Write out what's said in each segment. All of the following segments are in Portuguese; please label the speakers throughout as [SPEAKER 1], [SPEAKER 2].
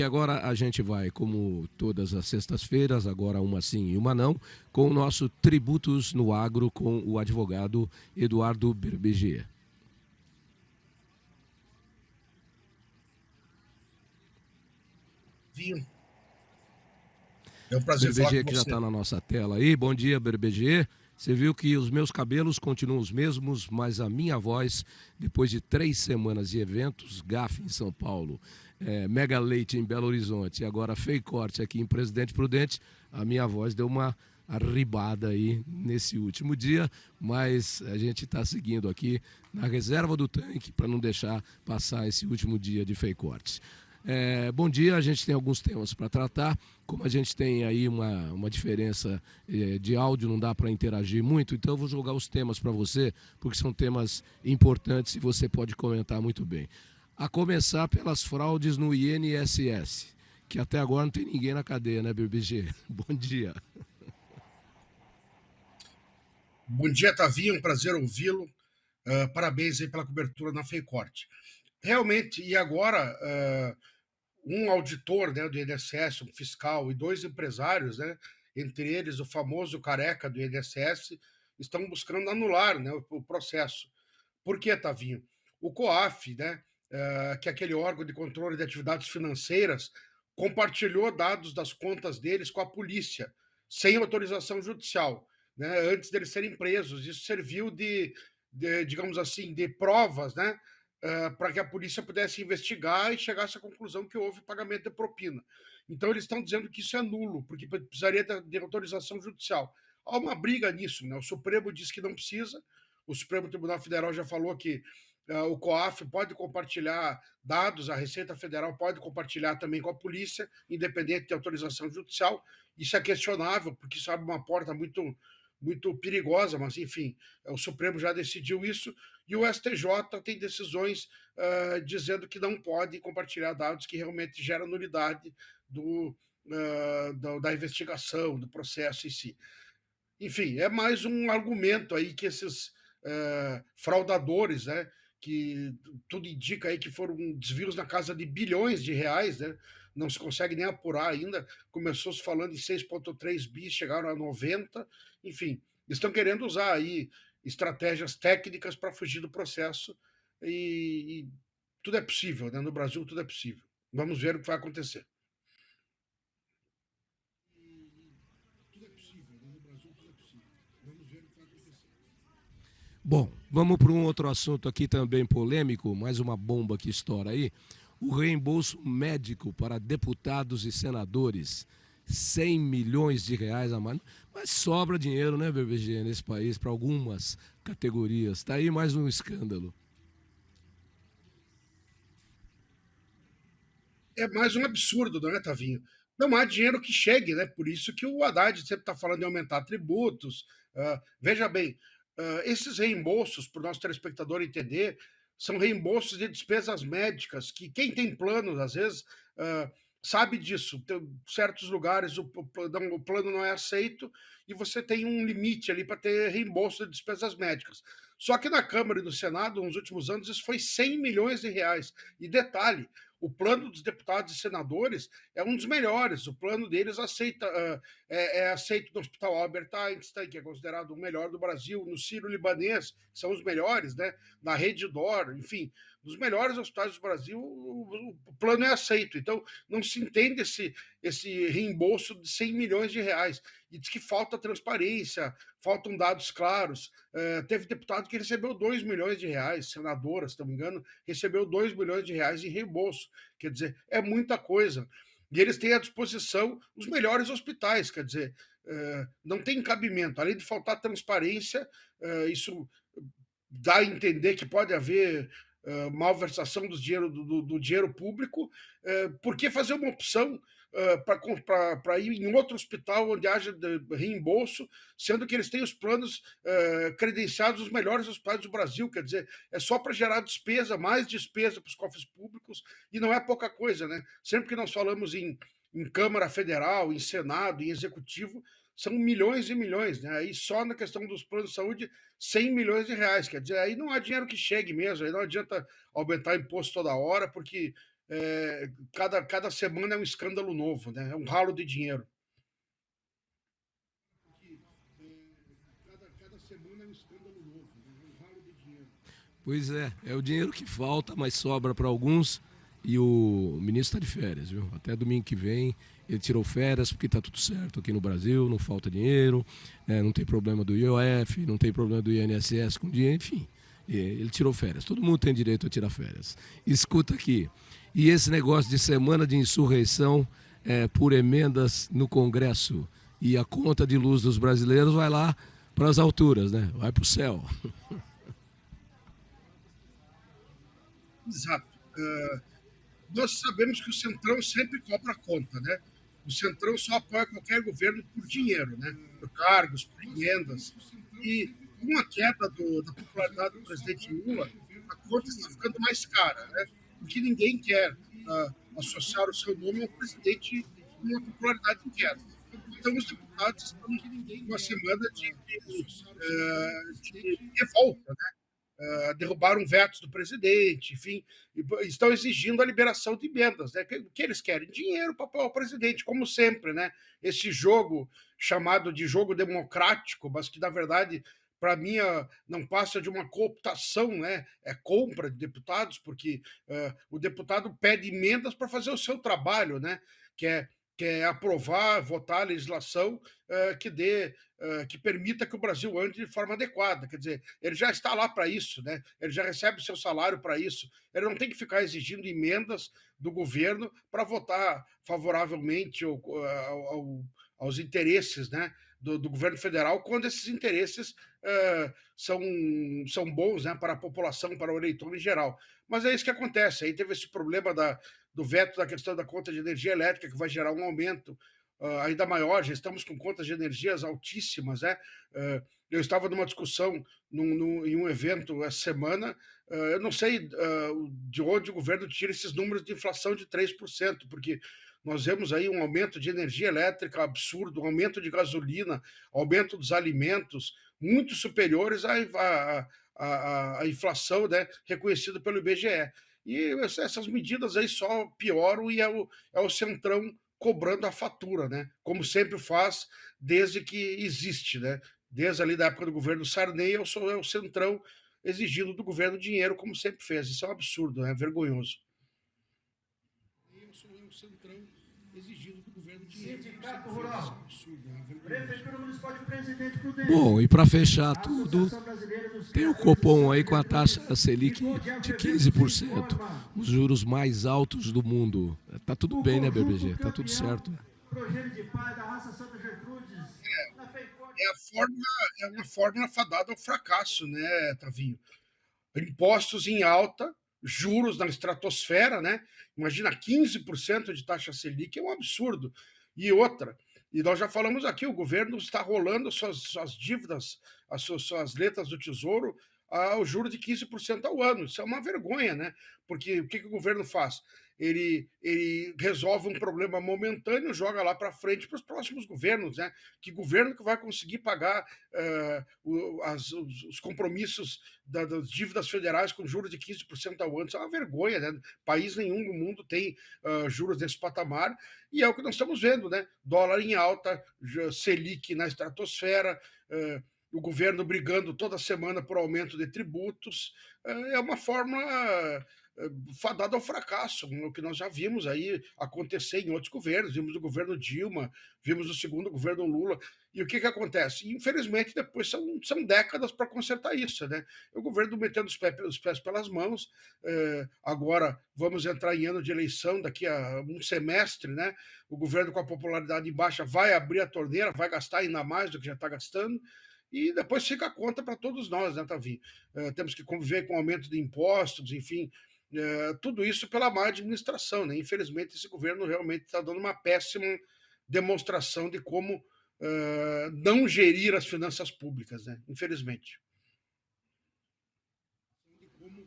[SPEAKER 1] E agora a gente vai, como todas as sextas-feiras, agora uma sim e uma não, com o nosso Tributos no Agro com o advogado Eduardo Berbegier.
[SPEAKER 2] Vinho. É um prazer falar
[SPEAKER 1] Berbegier
[SPEAKER 2] com
[SPEAKER 1] que já
[SPEAKER 2] você.
[SPEAKER 1] está na nossa tela aí. Bom dia, Berbegier. Você viu que os meus cabelos continuam os mesmos, mas a minha voz, depois de 3 semanas de eventos, GAF em São Paulo, Mega Leite em Belo Horizonte e agora Fei Corte aqui em Presidente Prudente, a minha voz deu uma arribada aí nesse último dia, mas a gente está seguindo aqui na reserva do tanque para não deixar passar esse último dia de Fei Corte. Bom dia, a gente tem alguns temas para tratar. Como a gente tem aí uma diferença de áudio, não dá para interagir muito, então eu vou jogar os temas para você, porque são temas importantes e você pode comentar muito bem. A começar pelas fraudes no INSS, que até agora não tem ninguém na cadeia, né, BBG? Bom dia.
[SPEAKER 2] Bom dia, Tavinho. Um prazer ouvi-lo. Parabéns aí pela cobertura na FEICORT. Realmente, e agora, um auditor, né, do INSS, um fiscal e 2 empresários, né, entre eles o famoso careca do INSS, estão buscando anular, né, o processo. Por que, Tavinho? O COAF, né, que é aquele órgão de controle de atividades financeiras, compartilhou dados das contas deles com a polícia, sem autorização judicial, né, antes deles serem presos. Isso serviu digamos assim, de provas, né, para que a polícia pudesse investigar e chegasse à conclusão que houve pagamento de propina. Então, eles estão dizendo que isso é nulo, porque precisaria de autorização judicial. Há uma briga nisso, né? O Supremo diz que não precisa, o Supremo Tribunal Federal já falou que o COAF pode compartilhar dados, a Receita Federal pode compartilhar também com a polícia, independente de autorização judicial. Isso é questionável, porque isso abre uma porta muito perigosa, mas enfim, o Supremo já decidiu isso e o STJ tem decisões dizendo que não pode compartilhar dados que realmente geram nulidade da investigação, do processo em si. Enfim, é mais um argumento aí que esses fraudadores, né, que tudo indica aí que foram desvios na casa de bilhões de reais, né, não se consegue nem apurar ainda. Começou se falando em 6,3 bi, chegaram a 90, enfim, estão querendo usar aí estratégias técnicas para fugir do processo e tudo é possível, né? No Brasil tudo é possível. Vamos ver o que vai acontecer.
[SPEAKER 1] Bom, vamos para um outro assunto aqui também polêmico, mais uma bomba que estoura aí. O reembolso médico para deputados e senadores, 100 milhões de reais a mais. Mas sobra dinheiro, né, BBG, nesse país, para algumas categorias. Está aí mais um escândalo.
[SPEAKER 2] É mais um absurdo, não é, Tavinho? Não há dinheiro que chegue, né? Por isso que o Haddad sempre está falando em aumentar tributos. Veja bem, esses reembolsos, para o nosso telespectador entender, são reembolsos de despesas médicas, que quem tem plano, às vezes, sabe disso. Tem certos lugares o plano não é aceito e você tem um limite ali para ter reembolso de despesas médicas. Só que na Câmara e no Senado, nos últimos anos, isso foi 100 milhões de reais. E detalhe, o plano dos deputados e senadores é um dos melhores. O plano deles é aceito no Hospital Albert Einstein, que é considerado o melhor do Brasil, no Sírio-Libanês, que são os melhores, né? Na Rede D'Or, enfim, dos melhores hospitais do Brasil, o plano é aceito. Então, não se entende esse reembolso de 100 milhões de reais. E diz que falta transparência, faltam dados claros. Teve deputado que recebeu 2 milhões de reais, senadora, se não me engano, recebeu 2 milhões de reais em reembolso. Quer dizer, é muita coisa. E eles têm à disposição os melhores hospitais, quer dizer, não tem cabimento. Além de faltar transparência, isso dá a entender que pode haver malversação do dinheiro público. Por que fazer uma opção para ir em outro hospital onde haja reembolso, sendo que eles têm os planos credenciados dos melhores hospitais do Brasil? Quer dizer, é só para gerar despesa, mais despesa para os cofres públicos, e não é pouca coisa, né? Sempre que nós falamos em Câmara Federal, em Senado, em Executivo, são milhões e milhões, né? Aí só na questão dos planos de saúde, 100 milhões de reais. Quer dizer, aí não há dinheiro que chegue mesmo, aí não adianta aumentar imposto toda hora, porque cada semana é um escândalo novo, né? É um ralo de dinheiro. Cada semana é um escândalo novo, né? É um ralo de dinheiro.
[SPEAKER 1] Pois é o dinheiro que falta, mas sobra para alguns. E o ministro está de férias, viu? Até domingo que vem ele tirou férias porque está tudo certo aqui no Brasil, não falta dinheiro, não tem problema do IOF, não tem problema do INSS com dinheiro, enfim. Ele tirou férias. Todo mundo tem direito a tirar férias. Escuta aqui. E esse negócio de semana de insurreição por emendas no Congresso e a conta de luz dos brasileiros vai lá para as alturas, né? Vai para o céu.
[SPEAKER 2] Exato. Nós sabemos que o Centrão sempre cobra conta, né? O Centrão só apoia qualquer governo por dinheiro, né? Por cargos, por emendas. E com a queda da popularidade do presidente Lula, a conta está ficando mais cara, né? Porque ninguém quer associar o seu nome ao presidente com uma popularidade em queda. Então, os deputados estão numa semana de revolta, né? Derrubaram vetos do presidente, enfim, estão exigindo a liberação de emendas, né? O que eles querem? Dinheiro para apoiar o presidente, como sempre, né? Esse jogo chamado de jogo democrático, mas que, na verdade, para mim, não passa de uma cooptação, né? É compra de deputados, porque o deputado pede emendas para fazer o seu trabalho, né? Que é aprovar, votar a legislação que permita que o Brasil ande de forma adequada. Quer dizer, ele já está lá para isso, né? Ele já recebe seu salário para isso. Ele não tem que ficar exigindo emendas do governo para votar favoravelmente aos interesses, né, do governo federal, quando esses interesses são bons, né, para a população, para o eleitor em geral. Mas é isso que acontece. Aí teve esse problema do veto da questão da conta de energia elétrica, que vai gerar um aumento ainda maior. Já estamos com contas de energias altíssimas, né? Eu estava numa discussão em um evento essa semana. Eu não sei de onde o governo tira esses números de inflação de 3%, porque nós vemos aí um aumento de energia elétrica absurdo, um aumento de gasolina, aumento dos alimentos, muito superiores à inflação, né, reconhecida pelo IBGE. E essas medidas aí só pioram e é o Centrão cobrando a fatura, né? Como sempre faz desde que existe, né? Desde ali da época do governo Sarney, é o Centrão exigindo do governo dinheiro, como sempre fez. Isso é um absurdo, é vergonhoso. É o Centrão exigindo do governo dinheiro. Sindicato Rural.
[SPEAKER 1] Prefeitura Municipal de Presidente Prudente. Bom, e para fechar tudo, tem o Copom aí com a taxa Selic de 15%, os juros mais altos do mundo. Tá tudo bem, né, BBG? Tá tudo certo.
[SPEAKER 2] É uma fórmula fadada ao fracasso, né, Tavinho? Impostos em alta, juros na estratosfera, né? Imagina 15% de taxa Selic, é um absurdo. E outra, e nós já falamos aqui, o governo está rolando suas dívidas, suas letras do Tesouro ao juro de 15% ao ano. Isso é uma vergonha, né? Porque o que o governo faz? Ele resolve um problema momentâneo, joga lá para frente para os próximos governos, né? Que governo que vai conseguir pagar os compromissos das dívidas federais com juros de 15% ao ano? Isso é uma vergonha, né? País nenhum no mundo tem juros desse patamar, e é o que nós estamos vendo, né? Dólar em alta, Selic na estratosfera, o governo brigando toda semana por aumento de tributos. É uma forma fadada ao fracasso, o que nós já vimos aí acontecer em outros governos. Vimos o governo Dilma, vimos o segundo governo Lula. E o que acontece? Infelizmente, depois são décadas para consertar isso, né? O governo metendo os pés pelas mãos. Agora vamos entrar em ano de eleição, daqui a um semestre, né? O governo com a popularidade baixa vai abrir a torneira, vai gastar ainda mais do que já está gastando. E depois fica a conta para todos nós, né, Tavinho? Temos que conviver com aumento de impostos, enfim, tudo isso pela má administração, né? Infelizmente, esse governo realmente está dando uma péssima demonstração de como não gerir as finanças públicas, né? Infelizmente. De como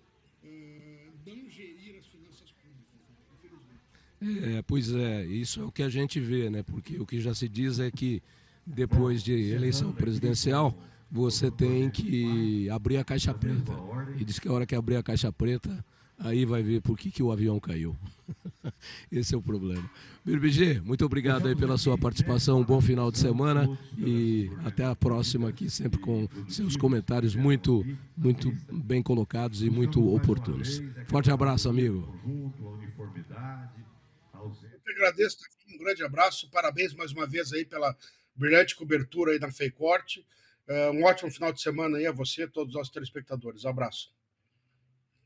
[SPEAKER 2] não gerir as finanças públicas, né? Infelizmente.
[SPEAKER 1] Pois é, isso é o que a gente vê, né? Porque o que já se diz é que depois de eleição presidencial, você tem que abrir a caixa preta. E diz que a hora que abrir a caixa preta, aí vai ver por que o avião caiu. Esse é o problema. BBG, muito obrigado aí pela sua participação, um bom final de semana e até a próxima aqui, sempre com seus comentários muito bem colocados e muito oportunos. Forte abraço, amigo.
[SPEAKER 2] Eu que agradeço, um grande abraço, parabéns mais uma vez aí pela brilhante cobertura aí na FEICORT. Um ótimo final de semana aí a você e a todos os nossos telespectadores. Abraço.